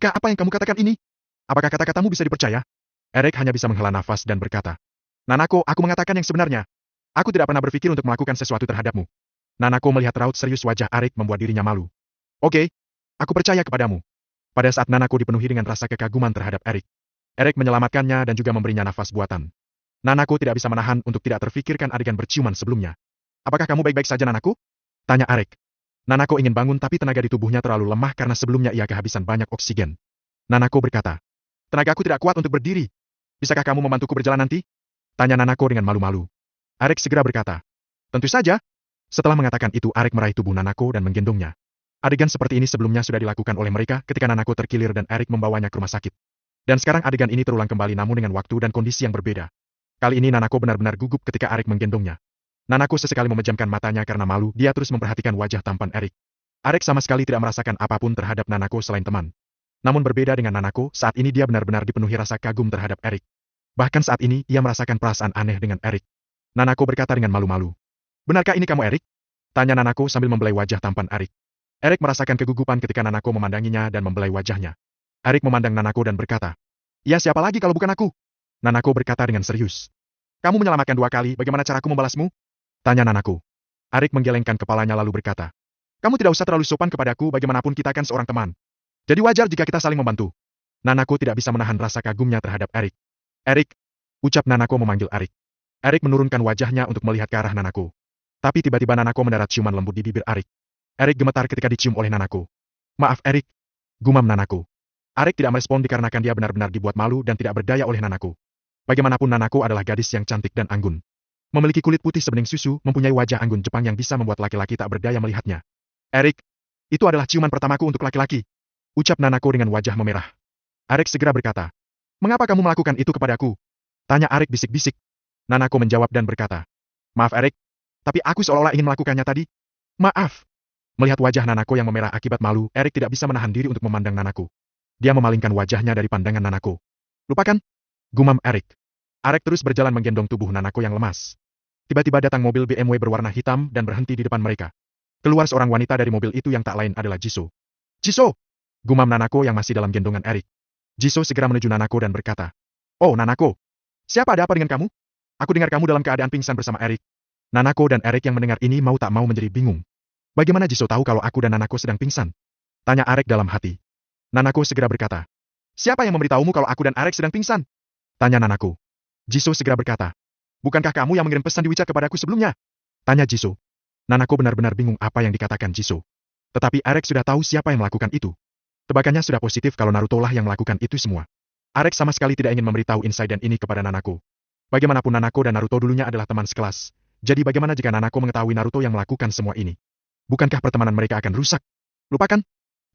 Benarkah apa yang kamu katakan ini? Apakah kata-katamu bisa dipercaya? Eric hanya bisa menghela nafas dan berkata, Nanako, aku mengatakan yang sebenarnya. Aku tidak pernah berpikir untuk melakukan sesuatu terhadapmu. Nanako melihat raut serius wajah Eric membuat dirinya malu. Oke, aku percaya kepadamu. Pada saat Nanako dipenuhi dengan rasa kekaguman terhadap Eric, Eric menyelamatkannya dan juga memberinya nafas buatan. Nanako tidak bisa menahan untuk tidak terfikirkan adegan berciuman sebelumnya. Apakah kamu baik-baik saja, Nanako? Tanya Eric. Nanako ingin bangun tapi tenaga di tubuhnya terlalu lemah karena sebelumnya ia kehabisan banyak oksigen. Nanako berkata, Tenagaku tidak kuat untuk berdiri. Bisakah kamu membantuku berjalan nanti? Tanya Nanako dengan malu-malu. Eric segera berkata, Tentu saja. Setelah mengatakan itu, Eric meraih tubuh Nanako dan menggendongnya. Adegan seperti ini sebelumnya sudah dilakukan oleh mereka ketika Nanako terkilir dan Eric membawanya ke rumah sakit. Dan sekarang adegan ini terulang kembali namun dengan waktu dan kondisi yang berbeda. Kali ini Nanako benar-benar gugup ketika Eric menggendongnya. Nanako sesekali memejamkan matanya karena malu, dia terus memperhatikan wajah tampan Eric. Eric sama sekali tidak merasakan apapun terhadap Nanako selain teman. Namun berbeda dengan Nanako, saat ini dia benar-benar dipenuhi rasa kagum terhadap Eric. Bahkan saat ini, ia merasakan perasaan aneh dengan Eric. Nanako berkata dengan malu-malu. Benarkah ini kamu, Eric? Tanya Nanako sambil membelai wajah tampan Eric. Eric merasakan kegugupan ketika Nanako memandanginya dan membelai wajahnya. Eric memandang Nanako dan berkata, Ya siapa lagi kalau bukan aku? Nanako berkata dengan serius. Kamu menyelamatkan 2 kali, bagaimana caraku membalasmu? Tanya Nanako. Eric menggelengkan kepalanya lalu berkata, Kamu tidak usah terlalu sopan kepadaku, bagaimanapun kita kan seorang teman. Jadi wajar jika kita saling membantu. Nanako tidak bisa menahan rasa kagumnya terhadap Eric. Eric, ucap Nanako memanggil Eric. Eric menurunkan wajahnya untuk melihat ke arah Nanako. Tapi tiba-tiba Nanako mendarat ciuman lembut di bibir Eric. Eric gemetar ketika dicium oleh Nanako. Maaf Eric, gumam Nanako. Eric tidak merespon dikarenakan dia benar-benar dibuat malu dan tidak berdaya oleh Nanako. Bagaimanapun Nanako adalah gadis yang cantik dan anggun. Memiliki kulit putih sebening susu, mempunyai wajah anggun Jepang yang bisa membuat laki-laki tak berdaya melihatnya. Eric, itu adalah ciuman pertamaku untuk laki-laki. Ucap Nanako dengan wajah memerah. Eric segera berkata, Mengapa kamu melakukan itu kepadaku? Tanya Eric bisik-bisik. Nanako menjawab dan berkata, Maaf Eric, tapi aku seolah-olah ingin melakukannya tadi. Maaf. Melihat wajah Nanako yang memerah akibat malu, Eric tidak bisa menahan diri untuk memandang Nanako. Dia memalingkan wajahnya dari pandangan Nanako. Lupakan. Gumam Eric. Eric terus berjalan menggendong tubuh Nanako yang lemas. Tiba-tiba datang mobil BMW berwarna hitam dan berhenti di depan mereka. Keluar seorang wanita dari mobil itu yang tak lain adalah Jisoo. Jisoo! Gumam Nanako yang masih dalam gendongan Eric. Jisoo segera menuju Nanako dan berkata, Oh Nanako, siapa ada apa dengan kamu? Aku dengar kamu dalam keadaan pingsan bersama Eric. Nanako dan Eric yang mendengar ini mau tak mau menjadi bingung. Bagaimana Jisoo tahu kalau aku dan Nanako sedang pingsan? Tanya Eric dalam hati. Nanako segera berkata, Siapa yang memberitahumu kalau aku dan Eric sedang pingsan? Tanya Nanako. Jisoo segera berkata, Bukankah kamu yang mengirim pesan di WeChat kepadaku sebelumnya? Tanya Jisoo. Nanako benar-benar bingung apa yang dikatakan Jisoo. Tetapi Eric sudah tahu siapa yang melakukan itu. Tebakannya sudah positif kalau Naruto lah yang melakukan itu semua. Eric sama sekali tidak ingin memberitahu insiden ini kepada Nanako. Bagaimanapun Nanako dan Naruto dulunya adalah teman sekelas. Jadi bagaimana jika Nanako mengetahui Naruto yang melakukan semua ini? Bukankah pertemanan mereka akan rusak? Lupakan.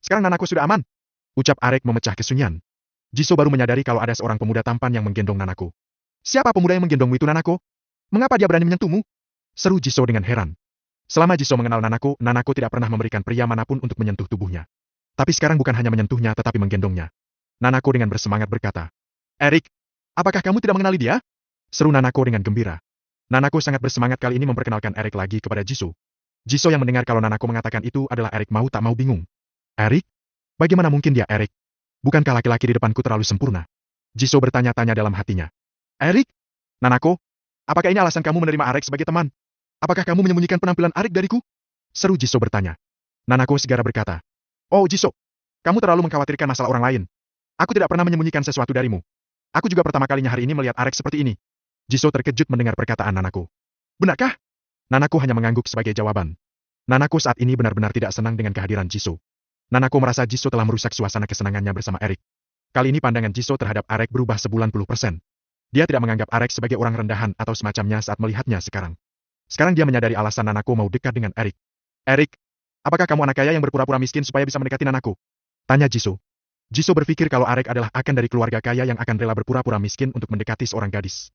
Sekarang Nanako sudah aman. Ucap Eric memecah kesunyian. Jisoo baru menyadari kalau ada seorang pemuda tampan yang menggendong Nanako. Siapa pemuda yang menggendongmu itu Nanako? Mengapa dia berani menyentuhmu? Seru Jisoo dengan heran. Selama Jisoo mengenal Nanako, Nanako tidak pernah memberikan pria manapun untuk menyentuh tubuhnya. Tapi sekarang bukan hanya menyentuhnya tetapi menggendongnya. Nanako dengan bersemangat berkata, Eric, apakah kamu tidak mengenali dia? Seru Nanako dengan gembira. Nanako sangat bersemangat kali ini memperkenalkan Eric lagi kepada Jisoo. Jisoo yang mendengar kalau Nanako mengatakan itu adalah Eric mau tak mau bingung. Eric? Bagaimana mungkin dia Eric? Bukankah laki-laki di depanku terlalu sempurna? Jisoo bertanya-tanya dalam hatinya. Eric? Nanako? Apakah ini alasan kamu menerima Eric sebagai teman? Apakah kamu menyembunyikan penampilan Eric dariku? Seru Jisoo bertanya. Nanako segera berkata. Oh Jisoo, kamu terlalu mengkhawatirkan masalah orang lain. Aku tidak pernah menyembunyikan sesuatu darimu. Aku juga pertama kalinya hari ini melihat Eric seperti ini. Jisoo terkejut mendengar perkataan Nanako. Benarkah? Nanako hanya mengangguk sebagai jawaban. Nanako saat ini benar-benar tidak senang dengan kehadiran Jisoo. Nanako merasa Jisoo telah merusak suasana kesenangannya bersama Eric. Kali ini pandangan Jisoo terhadap Eric berubah 90%. Dia tidak menganggap Eric sebagai orang rendahan atau semacamnya saat melihatnya sekarang. Sekarang dia menyadari alasan Nanako mau dekat dengan Eric. Eric, apakah kamu anak kaya yang berpura-pura miskin supaya bisa mendekati Nanako? Tanya Jisoo. Jisoo berpikir kalau Eric adalah akan dari keluarga kaya yang akan rela berpura-pura miskin untuk mendekati seorang gadis.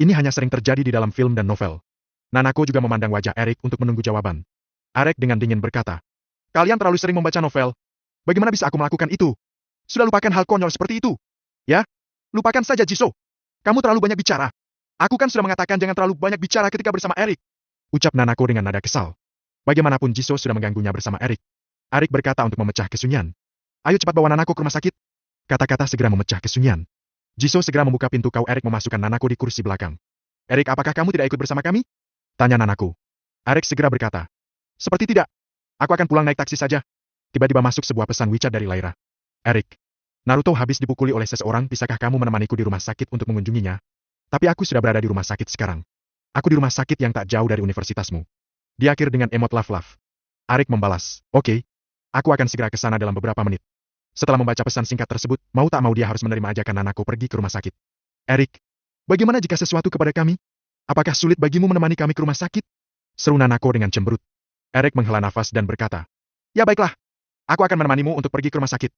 Ini hanya sering terjadi di dalam film dan novel. Nanako juga memandang wajah Eric untuk menunggu jawaban. Eric dengan dingin berkata, Kalian terlalu sering membaca novel. Bagaimana bisa aku melakukan itu? Sudah lupakan hal konyol seperti itu. Ya? Lupakan saja Jisoo. Kamu terlalu banyak bicara. Aku kan sudah mengatakan jangan terlalu banyak bicara ketika bersama Eric. Ucap Nanako dengan nada kesal. Bagaimanapun Jisoo sudah mengganggunya bersama Eric. Eric berkata untuk memecah kesunyian. Ayo cepat bawa Nanako ke rumah sakit. Kata-kata segera memecah kesunyian. Jisoo segera membuka pintu. Kau Eric memasukkan Nanako di kursi belakang. Eric, apakah kamu tidak ikut bersama kami? Tanya Nanako. Eric segera berkata. Seperti tidak. Aku akan pulang naik taksi saja. Tiba-tiba masuk sebuah pesan WeChat dari Lyra. Eric. Naruto habis dipukuli oleh seseorang. Bisakah kamu menemaniku di rumah sakit untuk mengunjunginya? Tapi aku sudah berada di rumah sakit sekarang. Aku di rumah sakit yang tak jauh dari universitasmu. Diakhir dengan emot love. Eric membalas. Oke. Aku akan segera ke sana dalam beberapa menit. Setelah membaca pesan singkat tersebut, mau tak mau dia harus menerima ajakan Nanako pergi ke rumah sakit. Eric, bagaimana jika sesuatu kepada kami? Apakah sulit bagimu menemani kami ke rumah sakit? Seru Nanako dengan cemberut. Eric menghela nafas dan berkata, ya baiklah, aku akan menemanimu untuk pergi ke rumah sakit.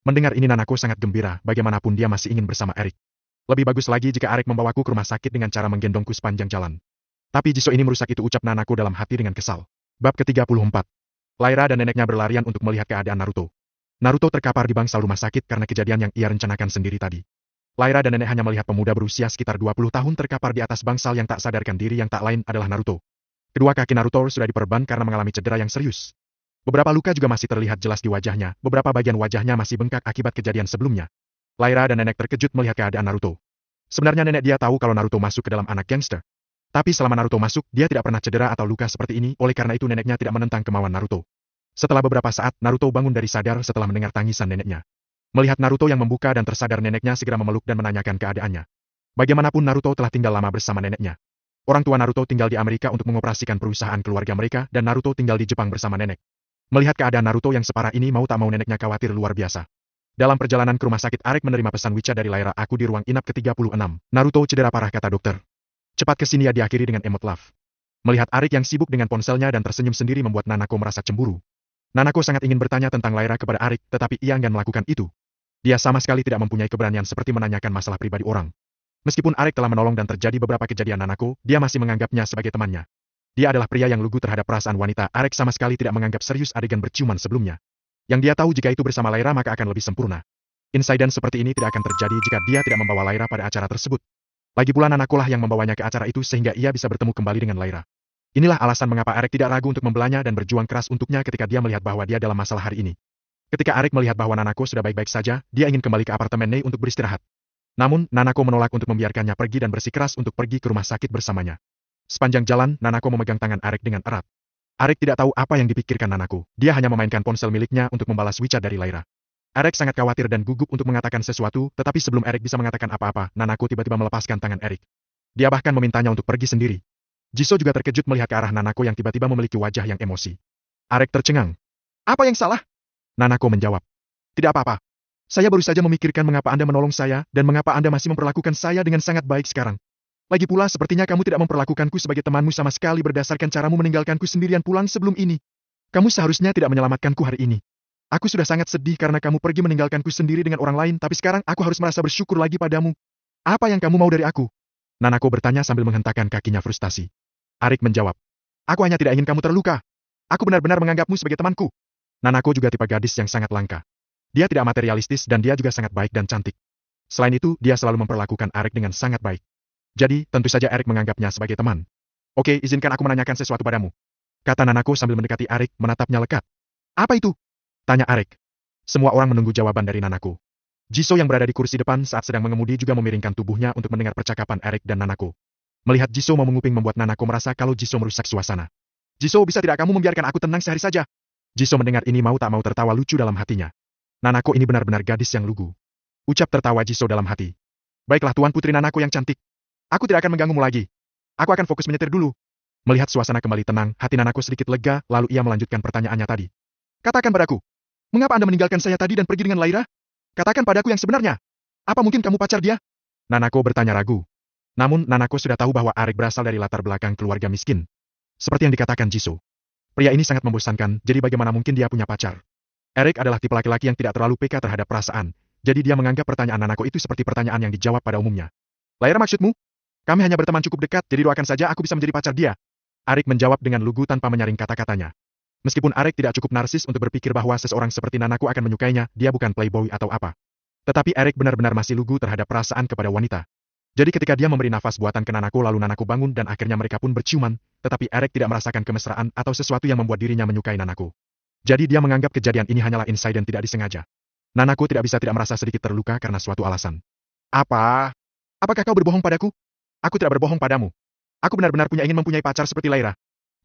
Mendengar ini Nanako sangat gembira, bagaimanapun dia masih ingin bersama Eric. Lebih bagus lagi jika Eric membawaku ke rumah sakit dengan cara menggendongku sepanjang jalan. Tapi Jisoo ini merusak itu, ucap Nanako dalam hati dengan kesal. Bab ke-34. Lyra dan neneknya berlarian untuk melihat keadaan Naruto. Naruto terkapar di bangsal rumah sakit karena kejadian yang ia rencanakan sendiri tadi. Lyra dan nenek hanya melihat pemuda berusia sekitar 20 tahun terkapar di atas bangsal yang tak sadarkan diri, yang tak lain adalah Naruto. Kedua kaki Naruto sudah diperban karena mengalami cedera yang serius. Beberapa luka juga masih terlihat jelas di wajahnya, beberapa bagian wajahnya masih bengkak akibat kejadian sebelumnya. Lyra dan nenek terkejut melihat keadaan Naruto. Sebenarnya nenek dia tahu kalau Naruto masuk ke dalam anak gangster. Tapi selama Naruto masuk, dia tidak pernah cedera atau luka seperti ini, oleh karena itu neneknya tidak menentang kemauan Naruto. Setelah beberapa saat, Naruto bangun dari sadar setelah mendengar tangisan neneknya. Melihat Naruto yang membuka dan tersadar, neneknya segera memeluk dan menanyakan keadaannya. Bagaimanapun Naruto telah tinggal lama bersama neneknya. Orang tua Naruto tinggal di Amerika untuk mengoperasikan perusahaan keluarga mereka, dan Naruto tinggal di Jepang bersama nenek. Melihat keadaan Naruto yang separah ini, mau tak mau neneknya khawatir luar biasa. Dalam perjalanan ke rumah sakit, Eric menerima pesan WeChat dari Lyra. Aku di ruang inap ke-36. Naruto cedera parah, kata dokter. Cepat kesini ya, diakhiri dengan emot love. Melihat Eric yang sibuk dengan ponselnya dan tersenyum sendiri membuat Nanako merasa cemburu. Nanako sangat ingin bertanya tentang Lyra kepada Eric, tetapi ia enggan melakukan itu. Dia sama sekali tidak mempunyai keberanian seperti menanyakan masalah pribadi orang. Meskipun Eric telah menolong dan terjadi beberapa kejadian Nanako, dia masih menganggapnya sebagai temannya. Dia adalah pria yang lugu terhadap perasaan wanita. Eric sama sekali tidak menganggap serius adegan berciuman sebelumnya. Yang dia tahu, jika itu bersama Lyra maka akan lebih sempurna. Insiden seperti ini tidak akan terjadi jika dia tidak membawa Lyra pada acara tersebut. Lagi pula Nanako lah yang membawanya ke acara itu sehingga ia bisa bertemu kembali dengan Lyra. Inilah alasan mengapa Eric tidak ragu untuk membelanya dan berjuang keras untuknya ketika dia melihat bahwa dia dalam masalah hari ini. Ketika Eric melihat bahwa Nanako sudah baik-baik saja, dia ingin kembali ke apartemen Nei untuk beristirahat. Namun, Nanako menolak untuk membiarkannya pergi dan bersikeras untuk pergi ke rumah sakit bersamanya. Sepanjang jalan, Nanako memegang tangan Eric dengan erat. Eric tidak tahu apa yang dipikirkan Nanako. Dia hanya memainkan ponsel miliknya untuk membalas WeChat dari Lyra. Eric sangat khawatir dan gugup untuk mengatakan sesuatu, tetapi sebelum Eric bisa mengatakan apa-apa, Nanako tiba-tiba melepaskan tangan Eric. Dia bahkan memintanya untuk pergi sendiri. Jisoo juga terkejut melihat ke arah Nanako yang tiba-tiba memiliki wajah yang emosi. Eric tercengang. Apa yang salah? Nanako menjawab. Tidak apa-apa. Saya baru saja memikirkan mengapa Anda menolong saya, dan mengapa Anda masih memperlakukan saya dengan sangat baik sekarang. Lagi pula sepertinya kamu tidak memperlakukanku sebagai temanmu sama sekali berdasarkan caramu meninggalkanku sendirian pulang sebelum ini. Kamu seharusnya tidak menyelamatkanku hari ini. Aku sudah sangat sedih karena kamu pergi meninggalkanku sendiri dengan orang lain, tapi sekarang aku harus merasa bersyukur lagi padamu. Apa yang kamu mau dari aku? Nanako bertanya sambil menghentakkan kakinya frustasi. Eric menjawab. Aku hanya tidak ingin kamu terluka. Aku benar-benar menganggapmu sebagai temanku. Nanako juga tipe gadis yang sangat langka. Dia tidak materialistis dan dia juga sangat baik dan cantik. Selain itu, dia selalu memperlakukan Eric dengan sangat baik. Jadi, tentu saja Eric menganggapnya sebagai teman. Oke, izinkan aku menanyakan sesuatu padamu. Kata Nanako sambil mendekati Eric, menatapnya lekat. Apa itu? Tanya Eric. Semua orang menunggu jawaban dari Nanako. Jisoo yang berada di kursi depan saat sedang mengemudi juga memiringkan tubuhnya untuk mendengar percakapan Eric dan Nanako. Melihat Jisoo mau menguping membuat Nanako merasa kalau Jisoo merusak suasana. Jisoo, bisa tidak kamu membiarkan aku tenang sehari saja? Jisoo mendengar ini mau tak mau tertawa lucu dalam hatinya. Nanako ini benar-benar gadis yang lugu. Ucap tertawa Jisoo dalam hati. Baiklah Tuan Putri Nanako yang cantik. Aku tidak akan mengganggumu lagi. Aku akan fokus menyetir dulu. Melihat suasana kembali tenang, hati Nanako sedikit lega, lalu ia melanjutkan pertanyaannya tadi. Katakan padaku. Mengapa Anda meninggalkan saya tadi dan pergi dengan Lyra? Katakan padaku yang sebenarnya. Apa mungkin kamu pacar dia? Nanako bertanya ragu. Namun, Nanako sudah tahu bahwa Eric berasal dari latar belakang keluarga miskin. Seperti yang dikatakan Jisoo. Pria ini sangat membosankan, jadi bagaimana mungkin dia punya pacar? Eric adalah tipe laki-laki yang tidak terlalu peka terhadap perasaan, jadi dia menganggap pertanyaan Nanako itu seperti pertanyaan yang dijawab pada umumnya. Lyra maksudmu? Kami hanya berteman cukup dekat, jadi doakan saja aku bisa menjadi pacar dia. Eric menjawab dengan lugu tanpa menyaring kata-katanya. Meskipun Eric tidak cukup narsis untuk berpikir bahwa seseorang seperti Nanako akan menyukainya, dia bukan playboy atau apa. Tetapi Eric benar-benar masih lugu terhadap perasaan kepada wanita. Jadi ketika dia memberi nafas buatan ke Nanako lalu Nanako bangun dan akhirnya mereka pun berciuman, tetapi Eric tidak merasakan kemesraan atau sesuatu yang membuat dirinya menyukai Nanako. Jadi dia menganggap kejadian ini hanyalah insiden tidak disengaja. Nanako tidak bisa tidak merasa sedikit terluka karena suatu alasan. Apa? Apakah kau berbohong padaku? Aku tidak berbohong padamu. Aku benar-benar ingin mempunyai pacar seperti Laira.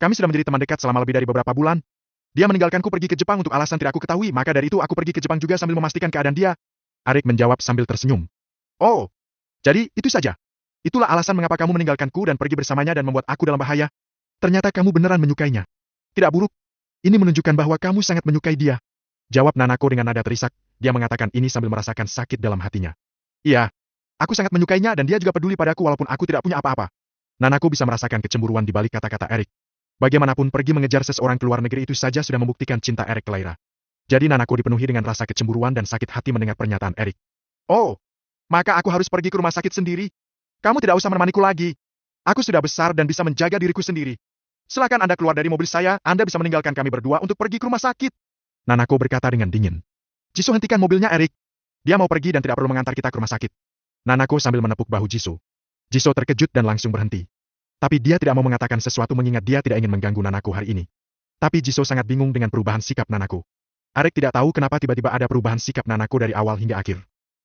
Kami sudah menjadi teman dekat selama lebih dari beberapa bulan. Dia meninggalkanku pergi ke Jepang untuk alasan tidak aku ketahui, maka dari itu aku pergi ke Jepang juga sambil memastikan keadaan dia. Arik menjawab sambil tersenyum. Oh, jadi itu saja. Itulah alasan mengapa kamu meninggalkanku dan pergi bersamanya dan membuat aku dalam bahaya. Ternyata kamu beneran menyukainya. Tidak buruk. Ini menunjukkan bahwa kamu sangat menyukai dia. Jawab Nanako dengan nada terisak. Dia mengatakan ini sambil merasakan sakit dalam hatinya. Iya, aku sangat menyukainya dan dia juga peduli padaku walaupun aku tidak punya apa-apa. Nanako bisa merasakan kecemburuan di balik kata-kata Erik. Bagaimanapun pergi mengejar seseorang ke luar negeri itu saja sudah membuktikan cinta Erik ke Laira. Jadi Nanako dipenuhi dengan rasa kecemburuan dan sakit hati mendengar pernyataan Erik. Oh, maka aku harus pergi ke rumah sakit sendiri. Kamu tidak usah menemaniku lagi. Aku sudah besar dan bisa menjaga diriku sendiri. Silakan Anda keluar dari mobil saya, Anda bisa meninggalkan kami berdua untuk pergi ke rumah sakit. Nanako berkata dengan dingin. Jisoo, hentikan mobilnya, Erik. Dia mau pergi dan tidak perlu mengantar kita ke rumah sakit. Nanako sambil menepuk bahu Jisoo. Jisoo terkejut dan langsung berhenti. Tapi dia tidak mau mengatakan sesuatu mengingat dia tidak ingin mengganggu Nanako hari ini. Tapi Jisoo sangat bingung dengan perubahan sikap Nanako. Arik tidak tahu kenapa tiba-tiba ada perubahan sikap Nanako dari awal hingga akhir.